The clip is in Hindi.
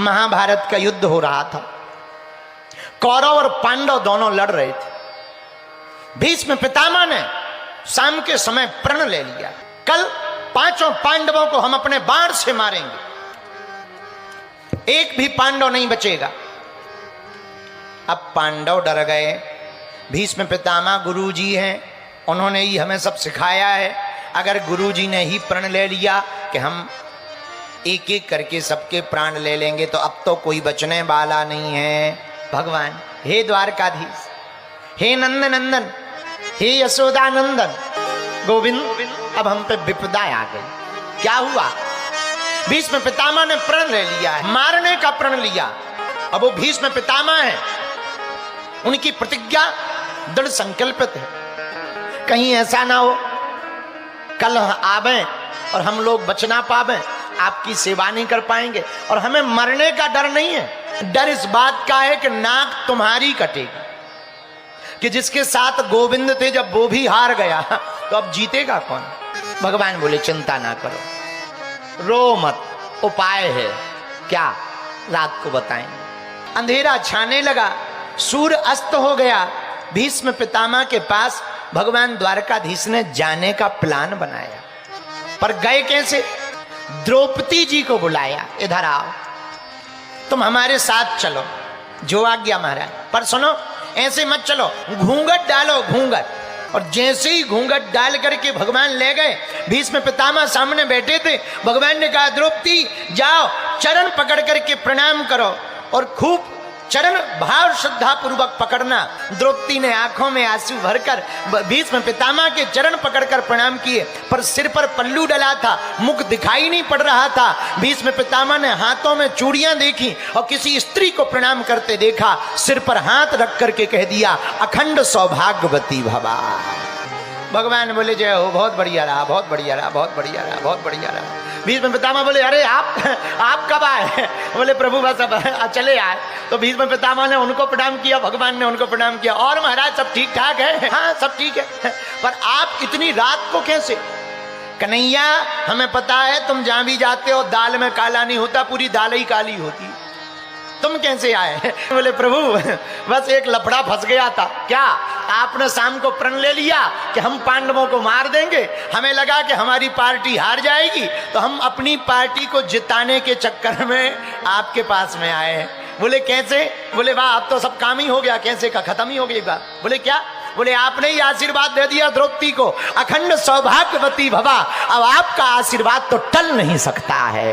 महाभारत का युद्ध हो रहा था। कौरव और पांडव दोनों लड़ रहे थे। भीष्म पितामह ने शाम के समय प्रण ले लिया, कल पांचों पांडवों को हम अपने बाण से मारेंगे, एक भी पांडव नहीं बचेगा। अब पांडव डर गए। भीष्म पितामह गुरुजी हैं, उन्होंने ही हमें सब सिखाया है। अगर गुरुजी ने ही प्रण ले लिया कि हम एक एक करके सबके प्राण ले लेंगे तो अब तो कोई बचने वाला नहीं है। भगवान, हे द्वारकाधीश, हे नंद नंदन, हे यशोदा नंदन, गोविंद, अब हम पे विपदा आ गई। क्या हुआ? भीष्म पितामह ने प्रण ले लिया है, मारने का प्रण लिया। अब वो भीष्म पितामह है, उनकी प्रतिज्ञा दृढ़ संकल्पित है। कहीं ऐसा ना हो कल आवे और हम लोग बच ना पावे, आपकी सेवा नहीं कर पाएंगे। और हमें मरने का डर नहीं है, डर इस बात का है कि नाक तुम्हारी कटेगी, कि जिसके साथ गोविंद थे जब वो भी हार गया तो अब जीतेगा कौन? भगवान बोले चिंता ना करो, रो मत, उपाय है। क्या? रात को बताएंगे। अंधेरा छाने लगा, सूर्य अस्त हो गया। भीष्म पितामह के पास भगवान द्वारकाधीश ने जाने का प्लान बनाया, पर गए कैसे? द्रौपदी जी को बुलाया, इधर आओ, तुम हमारे साथ चलो, जो आज्ञा महाराज। पर सुनो, ऐसे मत चलो, घूंघट डालो, घूंघट। और जैसे ही घूंघट डाल करके भगवान ले गए, भीष्म पितामह सामने बैठे थे। भगवान ने कहा, द्रौपदी जाओ, चरण पकड़ करके प्रणाम करो, और खूब चरण भाव श्रद्धा पूर्वक पकड़ना। द्रौपदी ने आंखों में आंसू भरकर भीष्म पितामह के चरण पकड़कर प्रणाम किए, पर सिर पर पल्लू डला था, मुख दिखाई नहीं पड़ रहा था। भीष्म पितामह ने हाथों में चूड़ियां देखी और किसी स्त्री को प्रणाम करते देखा, सिर पर हाथ रख करके कह दिया, अखंड सौभाग्यवती भवा। भगवान बोले, जय हो, बहुत बढ़िया रहा, बहुत बढ़िया रहा, बहुत बढ़िया रहा, बहुत बढ़िया रहा। भीष्म पितामह बोले, अरे आप कब आए? बोले, प्रभु बस अब चले आए। तो भीष्म पितामह ने उनको प्रणाम किया, भगवान ने उनको प्रणाम किया। और महाराज सब ठीक ठाक है? हाँ सब ठीक है। पर आप इतनी रात को कैसे? कन्हैया, हमें पता है तुम जहां भी जाते हो दाल में काला नहीं होता, पूरी दाल ही काली होती, तुम कैसे आए? बोले, प्रभु बस एक लफड़ा फंस गया था। क्या? आपने शाम को प्रण ले लिया कि हम पांडवों को मार देंगे, हमें लगा कि हमारी पार्टी हार जाएगी, तो हम अपनी पार्टी को जिताने के चक्कर में आपके पास में आए हैं। बोले, कैसे? बोले, वाह, अब तो सब काम ही हो गया, कैसे का खत्म ही हो गई बात। बोले, क्या? बोले, आपने ही आशीर्वाद दे दिया द्रौपदी को, अखंड सौभाग्यवती भवा। अब आपका आशीर्वाद तो टल नहीं सकता है।